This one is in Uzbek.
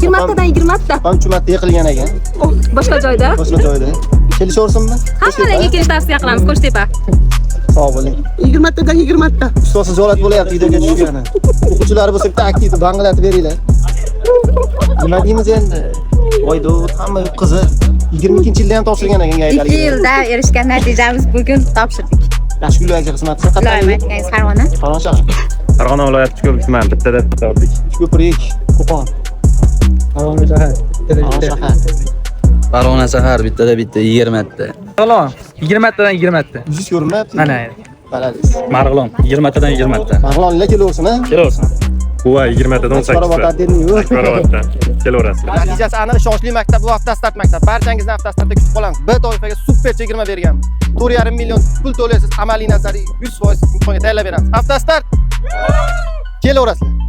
20 tadan 20 ta. Ham chumatda yiqilgan ekan. Boshqa joyda. Boshqa joyda. Kelishaversinmi? Hammalarga kelishni tavsiya qilamiz Qo'shtepa. Sog' bo'ling. 20 tadan 20 ta. Ustozsiz holat bo'layapti videoga tushgani. O'quvchilar bo'lsa bitta aktivni banglatib beringlar. Nima deymiz endi? Voydo, hamma qizi 22-yilda ham topshirgan ekan 2 gaylarga. yilda erishgan natijamiz bugun topshirdik. Yaxshi kunlarga xizmat qilsa Iloyim aytganingiz Farg'ona. Farg'ona shahar. Farg'ona viloyati ko'p tuman bittada bitta oldik. Ko'prik, Qo'qon. Farg'ona shahar. Farg'ona shahar. Farg'ona shahar bittada bitta 20 ta. Marg'ilon 20 tadan 20 ta. Yuzish ko'rinmayapti. Mana. Baladiz. Marg'ilon 20 tadan 20 ta. Marg'ilonlar kelaversin, ha? Kelaversin. Quva 20 tadan 18 ta. Barobatlar Barobatda. Kelaverasizlar. Natijasi aniq ishonchli maktab bu hafta start maktab. Barchangizni hafta startda kutib qolamiz. B toifaga super chegirma berganmiz. 4,5 million pul to'laysiz, amaliy nazariy 100% imkoniyat tayyorlab beramiz. Hafta start. Kelaverasizlar.